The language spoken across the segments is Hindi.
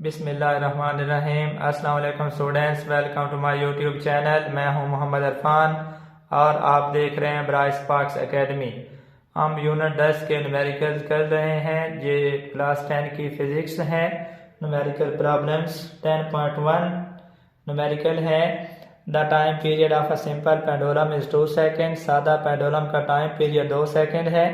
बिस्मिल्लाहिर्रहमानिर्रहीम। अस्सलाम वालेकुम students, welcome to my YouTube channel. मैं हूं मोहम्मद इरफान और आप देख रहे हैं ब्राइट स्पार्क्स एकेडमी। हम यूनिट 10 के न्यूमेरिकल्स कर रहे हैं। ये क्लास 10 की फिजिक्स है। न्यूमेरिकल प्रॉब्लम्स 10.1 न्यूमेरिकल है। The time period of a simple pendulum is 2 second. सादा पेंडुलम का टाइम पीरियड 2 सेकेंड है।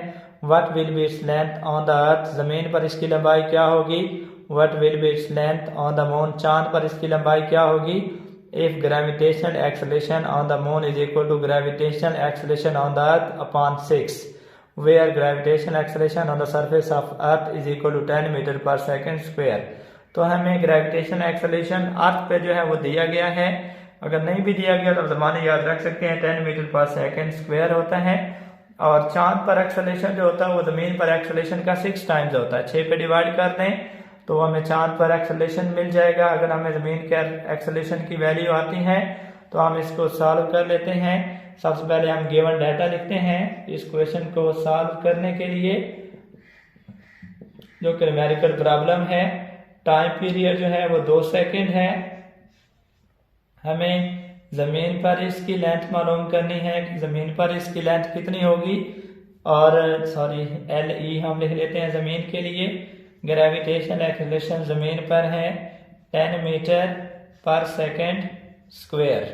What will be its length on the earth. जमीन पर इसकी लंबाई क्या होगी। What will be its length on the moon? चांद पर इसकी लंबाई क्या होगी। If gravitational acceleration on the moon is equal to gravitational acceleration on the earth upon 6, where gravitational acceleration on the surface of earth is equal to 10 metre पर सेकेंड स्क्वायर। तो हमें ग्रेविटेशनल एक्सेलरेशन अर्थ पे जो है वो दिया गया है। अगर नहीं भी दिया गया तो ज़माने याद रख सकते हैं, 10 मीटर पर सेकेंड स्क्वायर होता है। और चांद पर एक्सेलरेशन जो होता है वो ज़मीन पर एक्सेलरेशन का 6 टाइम्स होता है। 6 पे डिवाइड कर दें तो हमें चांद पर एक्सेलरेशन मिल जाएगा। अगर हमें ज़मीन के एक्सेलरेशन की वैल्यू आती है तो हम इसको सॉल्व कर लेते हैं। सबसे पहले हम गिवन डाटा लिखते हैं इस क्वेश्चन को सॉल्व करने के लिए, जो कि न्यूमेरिकल प्रॉब्लम है। टाइम पीरियड जो है वो 2 सेकेंड है। हमें ज़मीन पर इसकी लेंथ मालूम करनी है कि ज़मीन पर इसकी लेंथ कितनी होगी। और LE हम लिख लेते हैं ज़मीन के लिए। ग्रेविटेशनल एक्सेलरेशन ज़मीन पर है 10 मीटर पर सेकेंड स्क्वायर।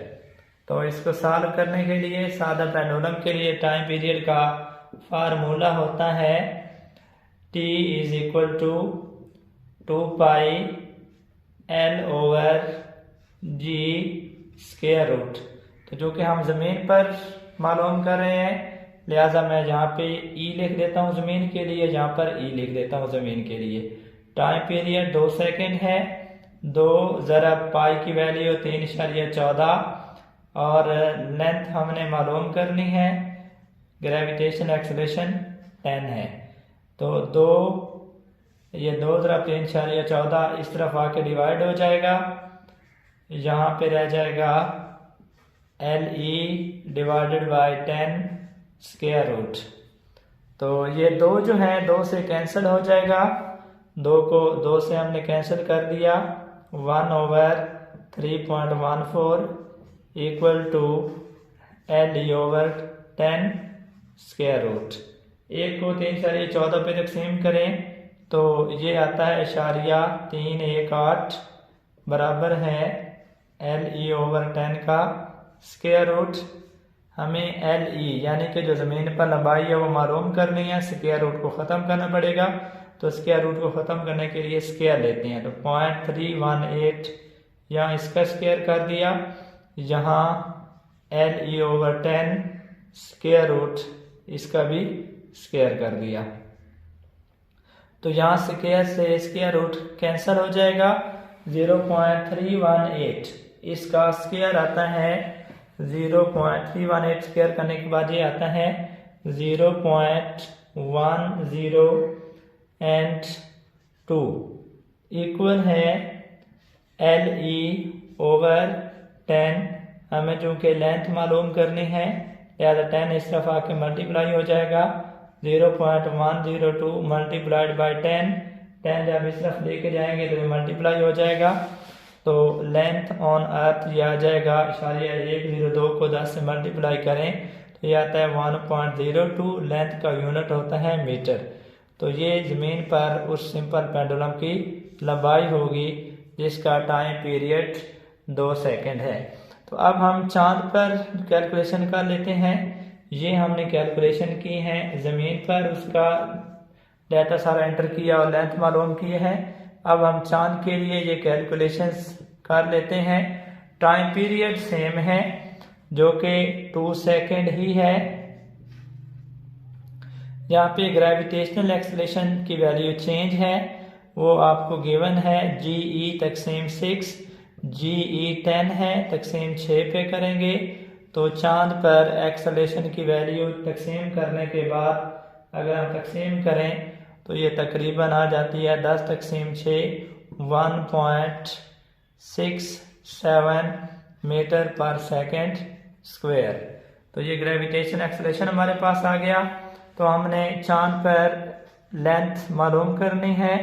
तो इसको सॉल्व करने के लिए सादा पेंडुलम के लिए टाइम पीरियड का फार्मूला होता है T is equal to 2 pi L/G square root. तो जो कि हम ज़मीन पर मालूम कर रहे हैं, लिहाजा मैं यहाँ पे E लिख देता हूँ ज़मीन के लिए, यहाँ पर E लिख देता हूँ ज़मीन के लिए। टाइम पीरियड 2 सेकेंड है। 2 ज़रा पाई की वैल्यू 3.14 और लेंथ हमने मालूम करनी है। ग्रेविटेशनल एक्सेलरेशन 10 है। तो 2 ज़रा 3.14 इस तरफ आके डिवाइड हो जाएगा। यहाँ पे रह जाएगा LE divided by 10 square root. तो ये 2 जो है 2 से कैंसिल हो जाएगा। 2 को 2 से हमने कैंसिल कर दिया। 1/3.14 equal to LE/10 square root. 1 को 3.14 पे तकसीम करें तो ये आता है 0.318 बराबर है LE/10 का स्क्वायर रूट। हमें LE यानी कि जो ज़मीन पर लंबाई है वो मालूम करनी है। स्क्वायर रूट को ख़त्म करना पड़ेगा। तो स्क्वायर रूट को ख़त्म करने के लिए स्क्वायर लेते हैं। तो 0.318 यहाँ इसका स्क्वायर कर दिया, यहाँ LE/10 स्क्वायर रूट इसका भी स्क्वायर कर दिया। तो यहाँ स्क्वायर से स्क्वायर रूट कैंसिल हो जाएगा। 0.318 इसका स्क्वायर आता है 0.318 स्क्वायर करने के बाद ये आता है 0.1002 इक्वल है LE/10। हमें चूँकि लेंथ मालूम करनी है, लिहाजा 10 इस तरफ आके मल्टीप्लाई हो जाएगा। 0.102 मल्टीप्लाइड बाई 10 जब इस तरफ लेके जाएंगे तो ये मल्टीप्लाई हो जाएगा। तो लेंथ ऑन अर्थ ये आ जाएगा 102 को 10 से मल्टीप्लाई करें तो ये आता है 1.02। लेंथ का यूनिट होता है मीटर। तो ये ज़मीन पर उस सिंपल पेंडुलम की लंबाई होगी जिसका टाइम पीरियड 2 सेकेंड है। तो अब हम चांद पर कैलकुलेशन कर लेते हैं। ये हमने कैलकुलेशन की है ज़मीन पर, उसका डाटा सारा एंटर किया और लेंथ मालूम की है। अब हम चांद के लिए ये कैलकुलेशंस कर लेते हैं। टाइम पीरियड सेम है जो कि 2 सेकेंड ही है। यहाँ पे ग्रेविटेशनल एक्सेलरेशन की वैल्यू चेंज है, वो आपको गिवन है GE तकसीम 6, GE 10 है। तकसीम 6 पे करेंगे तो चांद पर एक्सेलरेशन की वैल्यू तकसीम करने के बाद अगर हम तकसीम करें तो ये तकरीबन आ जाती है 10 तकसीम 6 1.67 मीटर पर सेकेंड स्क्वायर। तो ये ग्रेविटेशन एक्सेलरेशन हमारे पास आ गया। तो हमने चांद पर लेंथ मालूम करनी है।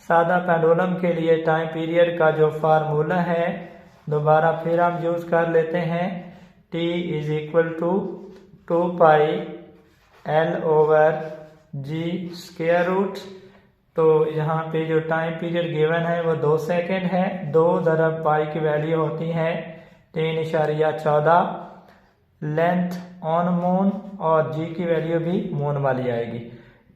सादा पेंडुलम के लिए टाइम पीरियड का जो फार्मूला है दोबारा फिर हम यूज़ कर लेते हैं। T is equal to 2 pi L/G square root. तो यहाँ पे जो टाइम पीरियड गिवन है वो 2 सेकेंड है। 2 दरब पाई की वैल्यू होती है 3.14। लेंथ ऑन मून और जी की वैल्यू भी मून वाली आएगी।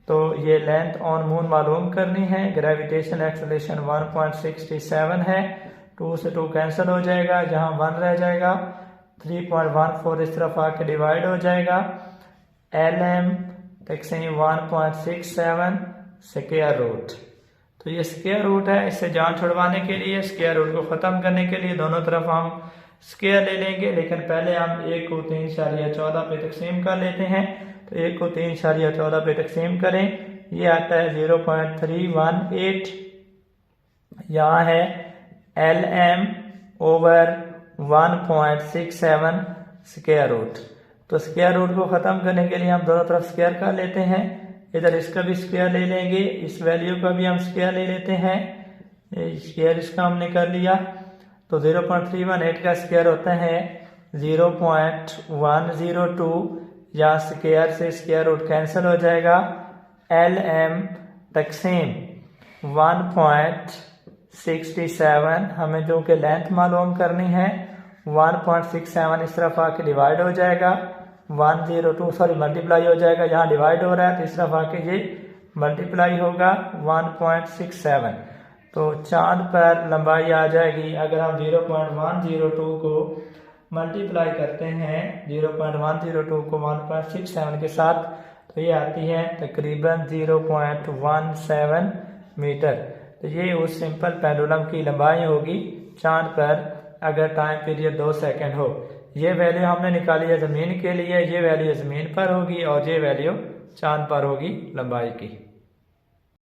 तो ये लेंथ ऑन मून मालूम करनी है। ग्रेविटेशन एक्सेलरेशन 1.67 है। 2 से 2 कैंसिल हो जाएगा, जहाँ 1 रह जाएगा। 3.14 इस तरफ आके डिवाइड हो जाएगा। LM तकसीम 1.67 स्क्वायर रूट। तो ये स्क्वायर रूट है। इससे जान छुड़वाने के लिए, स्क्वायर रूट को ख़त्म करने के लिए दोनों तरफ हम स्क्वायर ले लेंगे, लेकिन पहले हम 1 को 3.14 पे तकसीम कर लेते हैं। तो 1 को 3.14 पे तकसीम करें, ये आता है 0.318। यहाँ है LM ओवर 1.67 स्क्वायर रूट। तो स्क्वायर रूट को ख़त्म करने के लिए हम दोनों तरफ स्क्वायर कर लेते हैं। इधर इसका भी स्क्वायर ले लेंगे, इस वैल्यू का भी हम स्क्वायर ले लेते हैं। स्क्वायर इसका हमने कर लिया। तो 0.318 का स्क्वायर होता है 0.102। या स्क्वायर से स्क्वायर रूट कैंसिल हो जाएगा। LM तकसीम 1.67, हमें जो कि लेंथ मालूम करनी है 1.67 इस तरफ आके डिवाइड हो जाएगा। 102 मल्टीप्लाई हो जाएगा, यहाँ डिवाइड हो रहा है तो इस तरफ आके ये मल्टीप्लाई होगा 1.67। तो चांद पर लंबाई आ जाएगी, अगर हम 0.102 को मल्टीप्लाई करते हैं 0.102 को 1.67 के साथ, तो ये आती है तकरीबन 0.17 मीटर। तो ये उस सिंपल पेंडुलम की लंबाई होगी चांद पर, अगर टाइम पीरियड 2 सेकेंड हो। ये वैल्यू हमने निकाली है ज़मीन के लिए, ये वैल्यू ज़मीन पर होगी और ये वैल्यू चांद पर होगी लंबाई की।